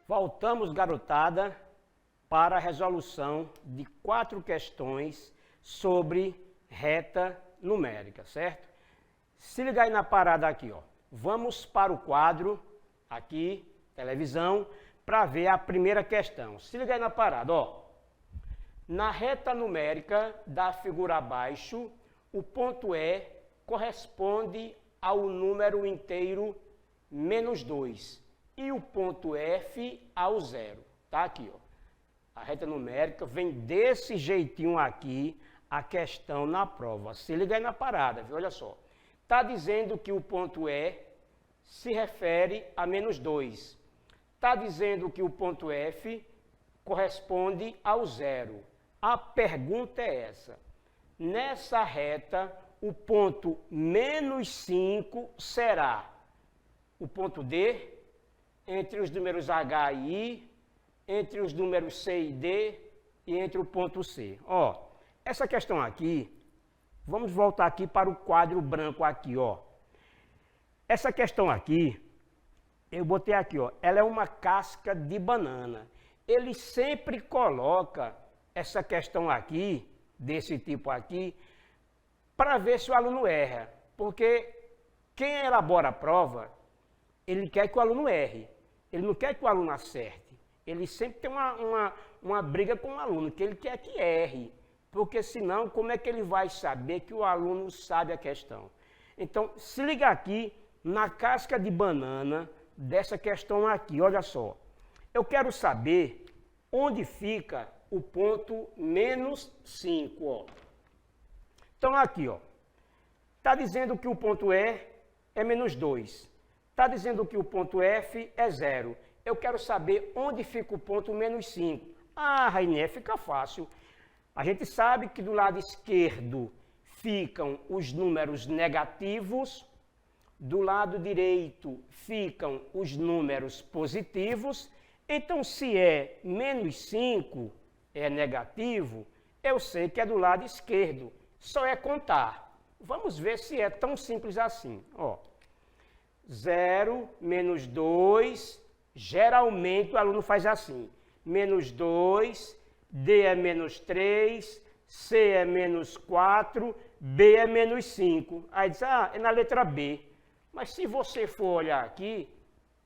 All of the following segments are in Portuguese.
Voltamos, garotada, para a resolução de 4 questões sobre reta numérica, certo? Se ligar aí na parada aqui, ó. Vamos para o quadro, aqui, televisão, para ver a primeira questão. Se ligar aí na parada, ó. Na reta numérica da figura abaixo, o ponto E corresponde ao número inteiro menos 2 e o ponto F ao 0. Tá aqui, ó. A reta numérica vem desse jeitinho aqui, a questão na prova. Se liga aí na parada, viu? Olha só. Está dizendo que o ponto E se refere a menos 2. Está dizendo que o ponto F corresponde ao 0. A pergunta é essa. Nessa reta, o ponto menos 5 será o ponto D, entre os números H e I, entre os números C e D e entre o ponto C. Ó, essa questão aqui, vamos voltar aqui para o quadro branco aqui, ó. Essa questão aqui, eu botei aqui, ó, ela é uma casca de banana. Ele sempre coloca essa questão aqui, desse tipo aqui, para ver se o aluno erra. Porque quem elabora a prova, ele quer que o aluno erre. Ele não quer que o aluno acerte. Ele sempre tem uma briga com o aluno, que ele quer que erre. Porque senão, como é que ele vai saber que o aluno sabe a questão? Então, se liga aqui na casca de banana dessa questão aqui, olha só. Eu quero saber onde fica o ponto menos 5, ó. Então, aqui, ó. Está dizendo que o ponto E é menos 2. Está dizendo que o ponto F é 0. Eu quero saber onde fica o ponto menos 5. Ah, Rainer, fica fácil. A gente sabe que do lado esquerdo ficam os números negativos, do lado direito ficam os números positivos. Então, se é menos 5, é negativo, eu sei que é do lado esquerdo. Só é contar. Vamos ver se é tão simples assim. Ó, 0 menos 2, geralmente o aluno faz assim. Menos 2, D é menos 3, C é menos 4, B é menos 5. Aí diz, ah, é na letra B. Mas se você for olhar aqui,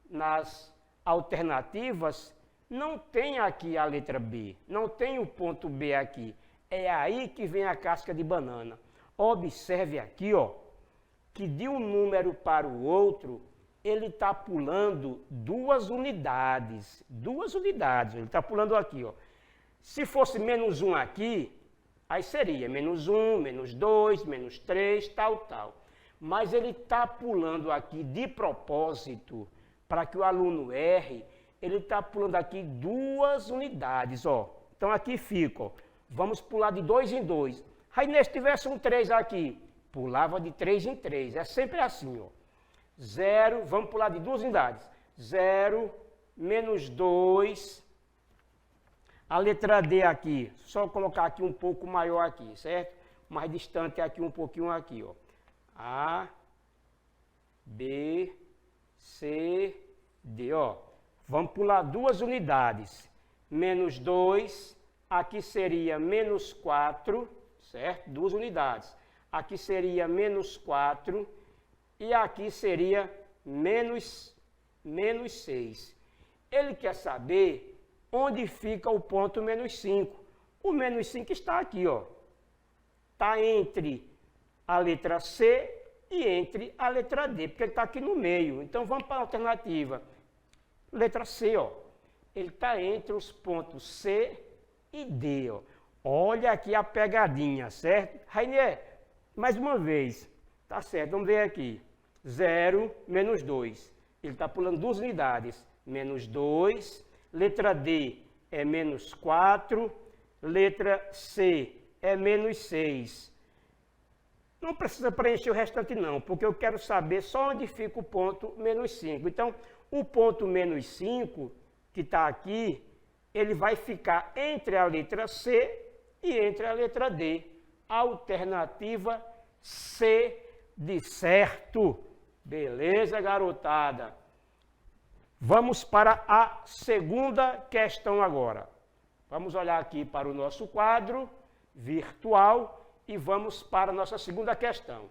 nas alternativas, não tem aqui a letra B, não tem o ponto B aqui. É aí que vem a casca de banana. Observe aqui, ó, que de um número para o outro, ele está pulando 2 unidades. 2 unidades, ele está pulando aqui, ó. Se fosse menos 1 aqui, aí seria menos 1, menos 2, menos 3, tal, tal. Mas ele está pulando aqui de propósito, para que o aluno erre, ele está pulando aqui 2 unidades, ó. Então aqui fica, ó. Vamos pular de 2 em 2. Aí, se tivesse um 3 aqui, pulava de 3 em 3. É sempre assim, ó. 0, vamos pular de 2 unidades. 0, menos 2. A letra D aqui, só colocar aqui um pouco maior aqui, certo? Mais distante aqui, um pouquinho aqui, ó. A, B, C, D, ó. Vamos pular 2 unidades. Menos 2, aqui seria menos 4, certo? 2 unidades. Aqui seria menos 4 e aqui seria menos 6. Ele quer saber onde fica o ponto menos 5. O menos 5 está aqui, ó. Está entre a letra C e entre a letra D, porque ele está aqui no meio. Então, vamos para a alternativa. Letra C, ó. Ele está entre os pontos C e D, ó. Olha aqui a pegadinha, certo? Rainer, mais uma vez. Tá certo, vamos ver aqui. 0, menos 2. Ele está pulando 2 unidades. Menos 2. Letra D é menos 4. Letra C é menos 6. Não precisa preencher o restante não, porque eu quero saber só onde fica o ponto menos 5. Então, o ponto menos 5, que está aqui, ele vai ficar entre a letra C e entre a letra D. Alternativa C de certo. Beleza, garotada? Vamos para a segunda questão agora. Vamos olhar aqui para o nosso quadro virtual e vamos para a nossa segunda questão.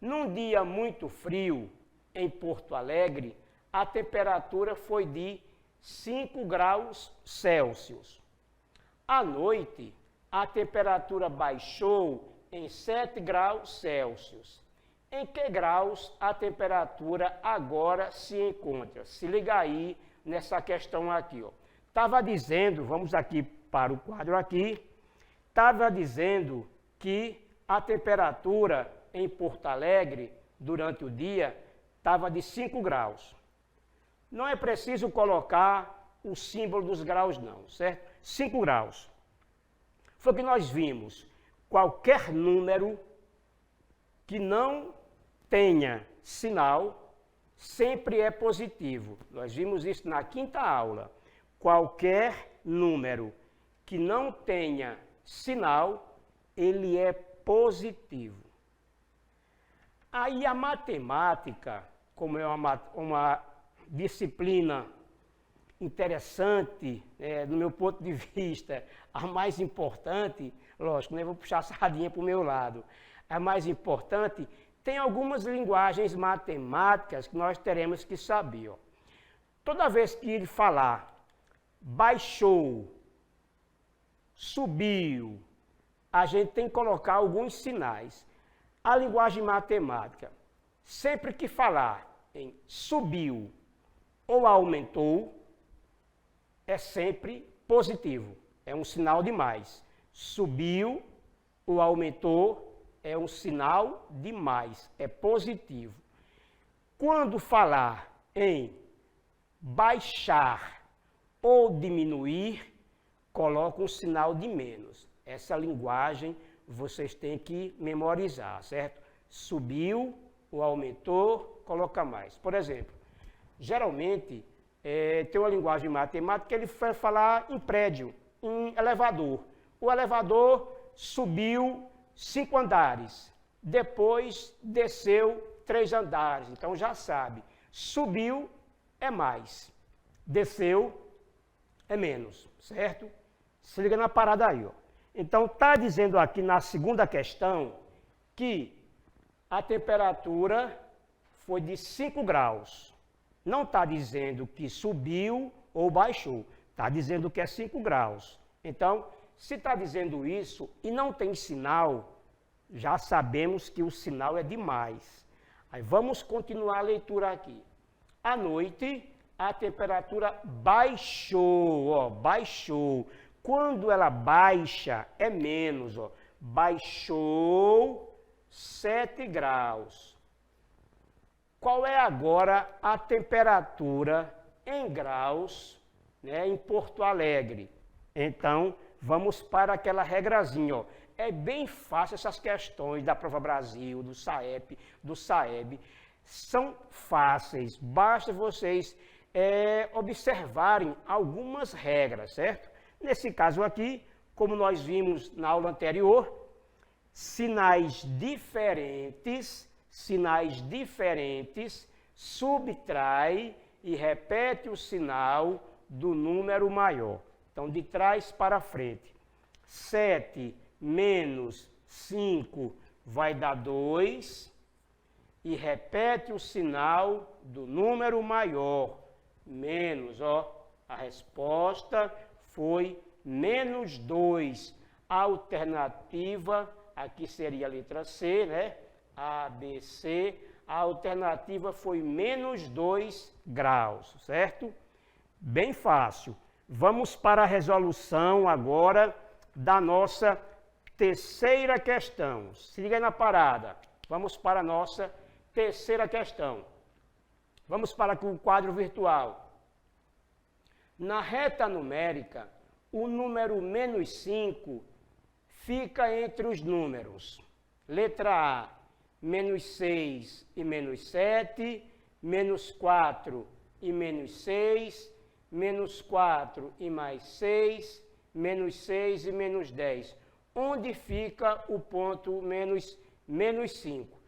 Num dia muito frio, em Porto Alegre, a temperatura foi de 5 graus Celsius. À noite, a temperatura baixou em 7 graus Celsius. Em que graus a temperatura agora se encontra? Se liga aí nessa questão aqui, ó. Estava dizendo, vamos aqui para o quadro aqui, estava dizendo que a temperatura em Porto Alegre, durante o dia, estava de 5 graus. Não é preciso colocar o símbolo dos graus não, certo? 5 graus. Foi o que nós vimos. Qualquer número que não tenha sinal, sempre é positivo. Nós vimos isso na quinta aula. Qualquer número que não tenha sinal, ele é positivo. Aí a matemática, como é uma disciplina interessante, do meu ponto de vista, a mais importante, lógico, não vou puxar a sardinha para o meu lado, a mais importante, tem algumas linguagens matemáticas que nós teremos que saber. Ó. Toda vez que ele falar baixou, subiu, a gente tem que colocar alguns sinais. A linguagem matemática, sempre que falar em subiu ou aumentou, é sempre positivo, é um sinal de mais. Subiu ou aumentou é um sinal de mais, é positivo. Quando falar em baixar ou diminuir, coloca um sinal de menos. Essa linguagem vocês têm que memorizar, certo? Subiu ou aumentou, coloca mais. Por exemplo, geralmente tem uma linguagem matemática que ele vai falar em prédio, em elevador. O elevador subiu 5 andares, depois desceu 3 andares. Então já sabe, subiu é mais, desceu é menos, certo? Se liga na parada aí, ó. Então está dizendo aqui na segunda questão que a temperatura foi de 5 graus. Não está dizendo que subiu ou baixou, está dizendo que é 5 graus. Então, se está dizendo isso e não tem sinal, já sabemos que o sinal é de mais. Aí vamos continuar a leitura aqui. À noite, a temperatura baixou, ó, baixou. Quando ela baixa, é menos, ó. Baixou 7 graus. Qual é agora a temperatura em graus, né, em Porto Alegre? Então, vamos para aquela regrazinha, ó. É bem fácil essas questões da Prova Brasil, do SAEP, do SAEB. São fáceis, basta vocês observarem algumas regras, certo? Nesse caso aqui, como nós vimos na aula anterior, sinais diferentes subtrai e repete o sinal do número maior. Então, de trás para frente. 7 menos 5 vai dar 2 e repete o sinal do número maior. Menos, ó, a resposta foi menos 2. A alternativa, aqui seria a letra C, né? A, B, C. A alternativa foi menos 2 graus, certo? Bem fácil. Vamos para a resolução agora da nossa terceira questão. Se liga aí na parada. Vamos para a nossa terceira questão. Vamos para o quadro virtual. Na reta numérica, o número menos 5 fica entre os números. Letra A, menos 6 e menos 7, menos 4 e menos 6, menos 4 e mais 6, menos 6 e menos 10. Onde fica o ponto menos 5?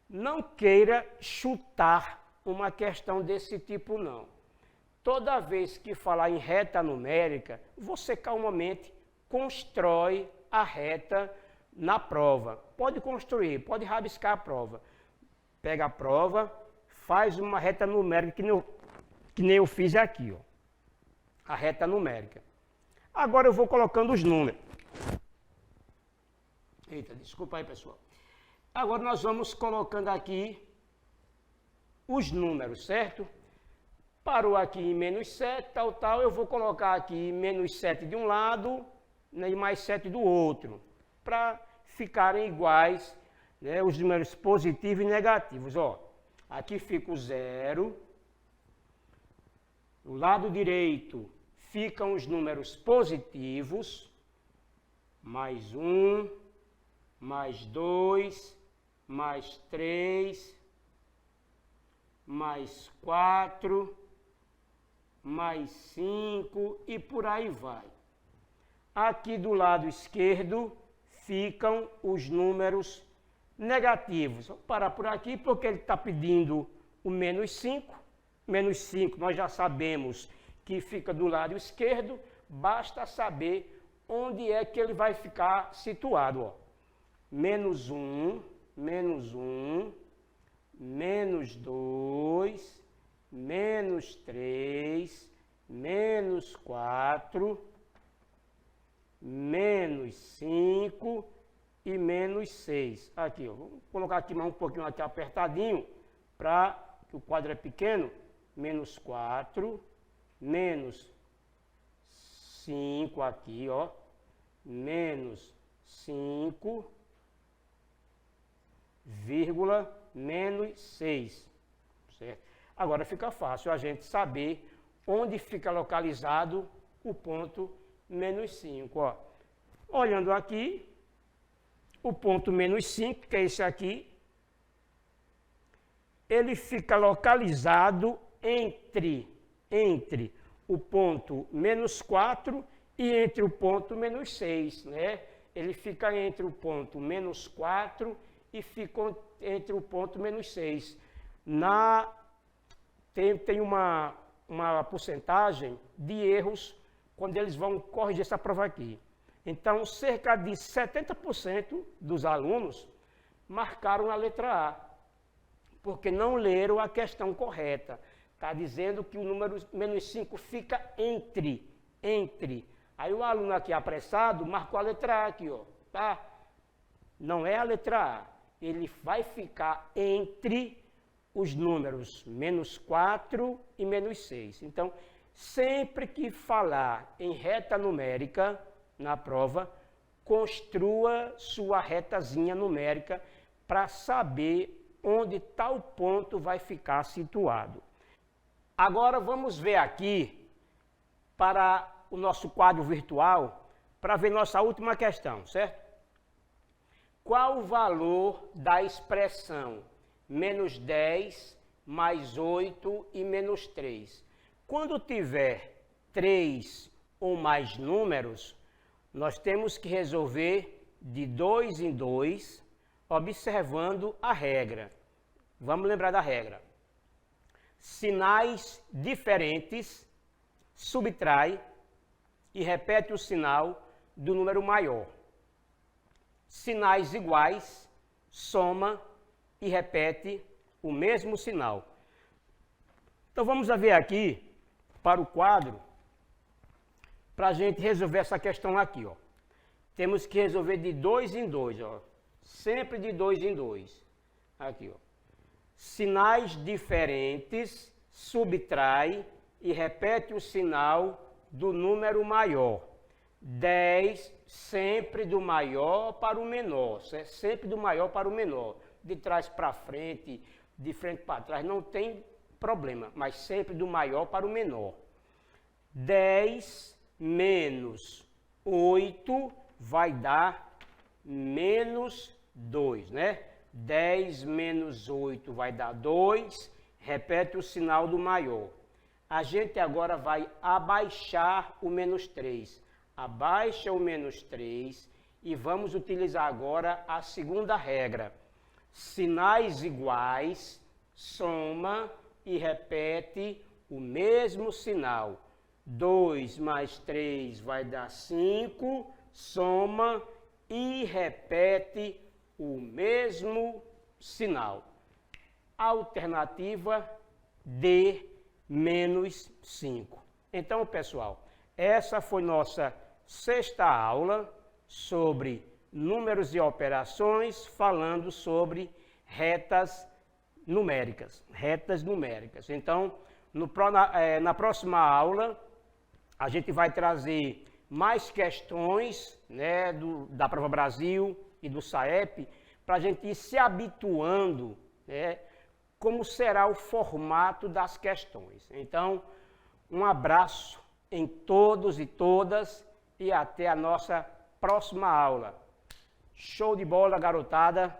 Não queira chutar uma questão desse tipo, não. Toda vez que falar em reta numérica, você calmamente constrói a reta na prova. Pode construir, pode rabiscar a prova. Pega a prova, faz uma reta numérica que nem eu fiz aqui, ó. A reta numérica. Agora eu vou colocando os números. Eita, desculpa aí, pessoal. Agora nós vamos colocando aqui os números, certo? Parou aqui em menos 7, tal, eu vou colocar aqui menos 7 de um lado, né, e mais 7 do outro, para ficarem iguais, né, os números positivos e negativos. Ó, aqui fica o 0, do lado direito ficam os números positivos, mais 1, mais 2, mais 3, mais 4, mais 5 e por aí vai. Aqui do lado esquerdo ficam os números negativos. Vou parar por aqui porque ele está pedindo o menos 5. Menos 5 nós já sabemos que fica do lado esquerdo, basta saber onde é que ele vai ficar situado. Ó. Menos 1, menos 1, menos 2, menos 3, menos 4, menos 5 e menos 6. Aqui, ó, vou colocar aqui mais um pouquinho aqui apertadinho, para que o quadro é pequeno. Menos 4, menos 5 aqui, ó, menos 5, vírgula, menos 6, certo? Agora fica fácil a gente saber onde fica localizado o ponto menos 5, ó. Olhando aqui, o ponto menos 5, que é esse aqui, ele fica localizado entre o ponto menos 4 e entre o ponto menos 6, né? Ele fica entre o ponto menos 4 e fica entre o ponto menos 6. Tem uma porcentagem de erros quando eles vão corrigir essa prova aqui. Então, cerca de 70% dos alunos marcaram a letra A, porque não leram a questão correta. Está dizendo que o número menos 5 fica entre. Aí o aluno aqui apressado marcou a letra A aqui, ó, tá? Não é a letra A. Ele vai ficar entre os números menos 4 e menos 6. Então, sempre que falar em reta numérica na prova, construa sua retazinha numérica para saber onde tal ponto vai ficar situado. Agora vamos ver aqui para o nosso quadro virtual, para ver nossa última questão, certo? Qual o valor da expressão menos 10, mais 8 e menos 3? Quando tiver 3 ou mais números, nós temos que resolver de 2 em 2, observando a regra. Vamos lembrar da regra. Sinais diferentes, subtrai e repete o sinal do número maior. Sinais iguais, soma e repete o mesmo sinal. Então vamos ver aqui para o quadro, para a gente resolver essa questão aqui, ó. Temos que resolver de 2 em 2, ó. Sempre de 2 em 2. Aqui, ó. Sinais diferentes, subtrai e repete o sinal do número maior. 10, sempre do maior para o menor, sempre do maior para o menor. De trás para frente, de frente para trás, não tem problema, mas sempre do maior para o menor. 10 menos 8 vai dar menos 2, né? 10 menos 8 vai dar 2, repete o sinal do maior. A gente agora vai abaixar o menos 3. Abaixa o menos 3 e vamos utilizar agora a segunda regra. Sinais iguais, soma e repete o mesmo sinal. 2 mais 3 vai dar 5, soma e repete o mesmo sinal. Alternativa D, menos 5. Então, pessoal, essa foi nossa sexta aula sobre números e operações, falando sobre retas numéricas. Então, na próxima aula, a gente vai trazer mais questões, né, da Prova Brasil e do SAEP, para a gente ir se habituando, né, como será o formato das questões. Então, um abraço em todos e todas e até a nossa próxima aula. Show de bola, garotada!